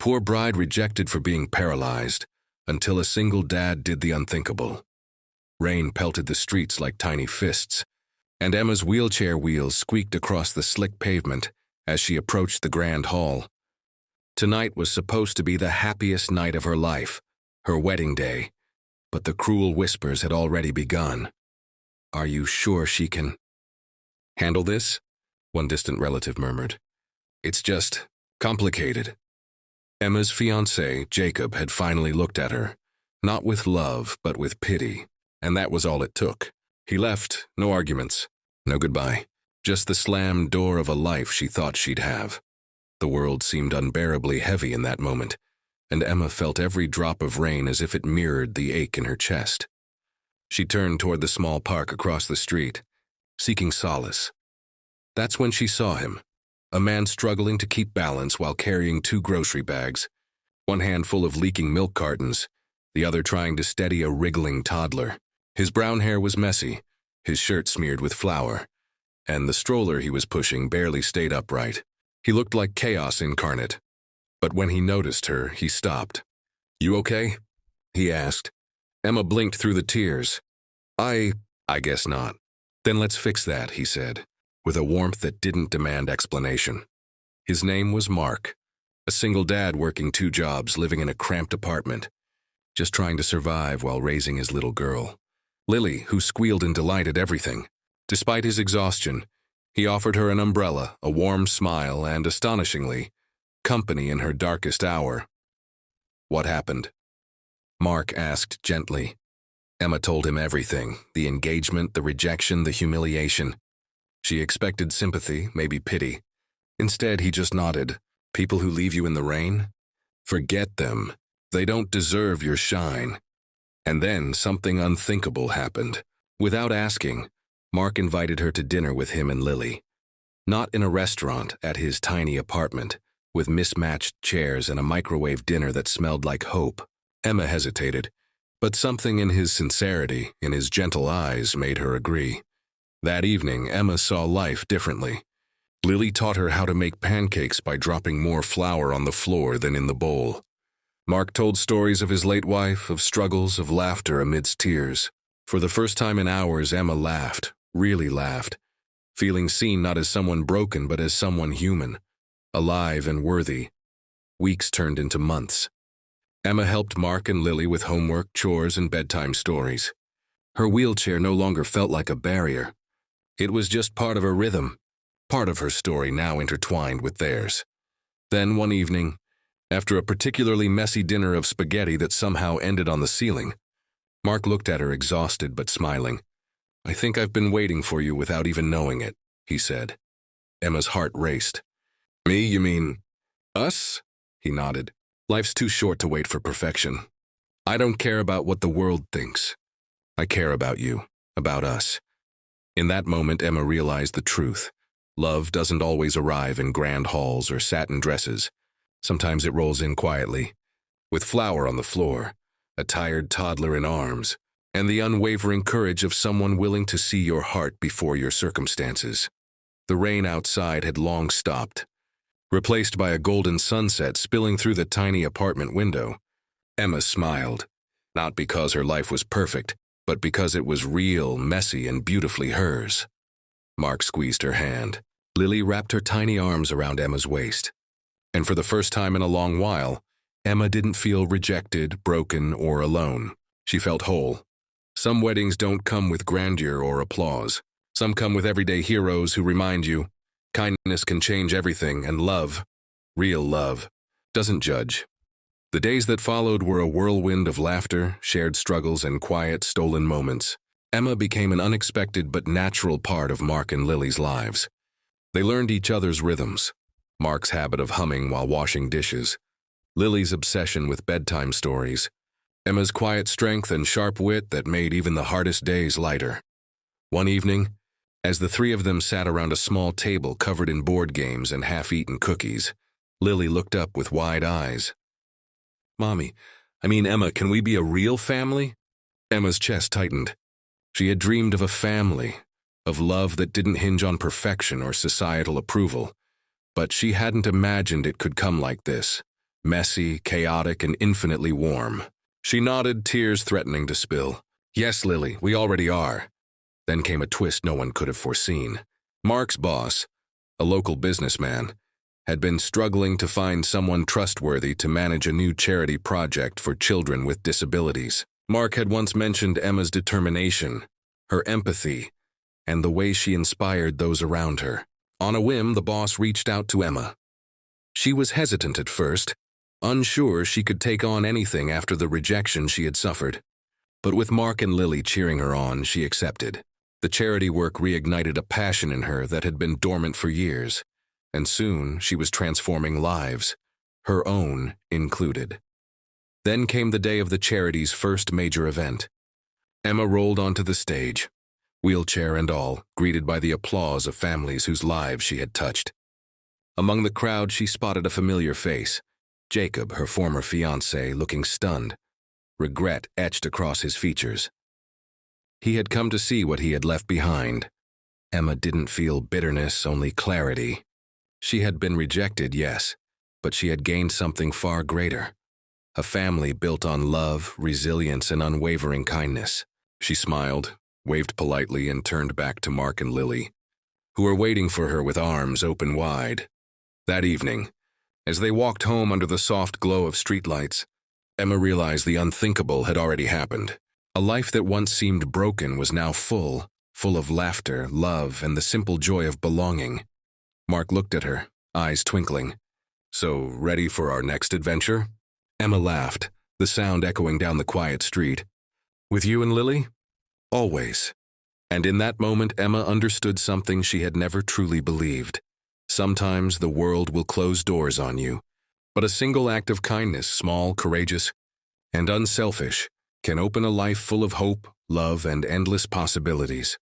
Poor bride rejected for being paralyzed, until a single dad did the unthinkable. Rain pelted the streets like tiny fists, and Emma's wheelchair wheels squeaked across the slick pavement as she approached the grand hall. Tonight was supposed to be the happiest night of her life, her wedding day, but the cruel whispers had already begun. "Are you sure she can handle this?" one distant relative murmured. "It's just complicated." Emma's fiancé, Jacob, had finally looked at her, not with love, but with pity, and that was all it took. He left, no arguments, no goodbye, just the slammed door of a life she thought she'd have. The world seemed unbearably heavy in that moment, and Emma felt every drop of rain as if it mirrored the ache in her chest. She turned toward the small park across the street, seeking solace. That's when she saw him, a man struggling to keep balance while carrying 2 grocery bags, one hand full of leaking milk cartons, the other trying to steady a wriggling toddler. His brown hair was messy, his shirt smeared with flour, and the stroller he was pushing barely stayed upright. He looked like chaos incarnate. But when he noticed her, he stopped. "You okay?" he asked. Emma blinked through the tears. I guess not." "Then let's fix that," he said, with a warmth that didn't demand explanation. His name was Mark, a single dad working 2 jobs, living in a cramped apartment, just trying to survive while raising his little girl. Lily, who squealed in delight at everything. Despite his exhaustion, he offered her an umbrella, a warm smile, and, astonishingly, company in her darkest hour. "What happened?" Mark asked gently. Emma told him everything, the engagement, the rejection, the humiliation. She expected sympathy, maybe pity. Instead, he just nodded. "People who leave you in the rain? Forget them. They don't deserve your shine." And then something unthinkable happened. Without asking, Mark invited her to dinner with him and Lily. Not in a restaurant, at his tiny apartment, with mismatched chairs and a microwave dinner that smelled like hope. Emma hesitated, but something in his sincerity, in his gentle eyes, made her agree. That evening, Emma saw life differently. Lily taught her how to make pancakes by dropping more flour on the floor than in the bowl. Mark told stories of his late wife, of struggles, of laughter amidst tears. For the first time in hours, Emma laughed, really laughed, feeling seen not as someone broken but as someone human, alive and worthy. Weeks turned into months. Emma helped Mark and Lily with homework, chores, and bedtime stories. Her wheelchair no longer felt like a barrier. It was just part of her rhythm, part of her story now intertwined with theirs. Then one evening, after a particularly messy dinner of spaghetti that somehow ended on the ceiling, Mark looked at her exhausted but smiling. "I think I've been waiting for you without even knowing it," he said. Emma's heart raced. "Me, you mean us?" he nodded. "Life's too short to wait for perfection. I don't care about what the world thinks. I care about you, about us." In that moment, Emma realized the truth. Love doesn't always arrive in grand halls or satin dresses. Sometimes it rolls in quietly, with flour on the floor, a tired toddler in arms, and the unwavering courage of someone willing to see your heart before your circumstances. The rain outside had long stopped, replaced by a golden sunset spilling through the tiny apartment window. Emma smiled, not because her life was perfect, but because it was real, messy, and beautifully hers. Mark squeezed her hand. Lily wrapped her tiny arms around Emma's waist. And for the first time in a long while, Emma didn't feel rejected, broken, or alone. She felt whole. Some weddings don't come with grandeur or applause. Some come with everyday heroes who remind you, kindness can change everything, and love, real love, doesn't judge. The days that followed were a whirlwind of laughter, shared struggles, and quiet, stolen moments. Emma became an unexpected but natural part of Mark and Lily's lives. They learned each other's rhythms. Mark's habit of humming while washing dishes, Lily's obsession with bedtime stories, Emma's quiet strength and sharp wit that made even the hardest days lighter. One evening, as the 3 of them sat around a small table covered in board games and half-eaten cookies, Lily looked up with wide eyes. Emma, can we be a real family?" Emma's chest tightened. She had dreamed of a family, of love that didn't hinge on perfection or societal approval. But she hadn't imagined it could come like this, messy, chaotic, and infinitely warm. She nodded, tears threatening to spill. "Yes, Lily, we already are." Then came a twist no one could have foreseen. Mark's boss, a local businessman, had been struggling to find someone trustworthy to manage a new charity project for children with disabilities. Mark had once mentioned Emma's determination, her empathy, and the way she inspired those around her. On a whim, the boss reached out to Emma. She was hesitant at first, unsure she could take on anything after the rejection she had suffered. But with Mark and Lily cheering her on, she accepted. The charity work reignited a passion in her that had been dormant for years, and soon she was transforming lives, her own included. Then came the day of the charity's first major event. Emma rolled onto the stage, wheelchair and all, greeted by the applause of families whose lives she had touched. Among the crowd, she spotted a familiar face, Jacob, her former fiancé, looking stunned, regret etched across his features. He had come to see what he had left behind. Emma didn't feel bitterness, only clarity. She had been rejected, yes, but she had gained something far greater. A family built on love, resilience, and unwavering kindness. She smiled, waved politely, and turned back to Mark and Lily, who were waiting for her with arms open wide. That evening, as they walked home under the soft glow of streetlights, Emma realized the unthinkable had already happened. A life that once seemed broken was now full of laughter, love, and the simple joy of belonging. Mark looked at her, eyes twinkling. "So, ready for our next adventure?" Emma laughed, the sound echoing down the quiet street. "With you and Lily?" "Always." And in that moment, Emma understood something she had never truly believed. Sometimes the world will close doors on you, but a single act of kindness, small, courageous, and unselfish, can open a life full of hope, love, and endless possibilities.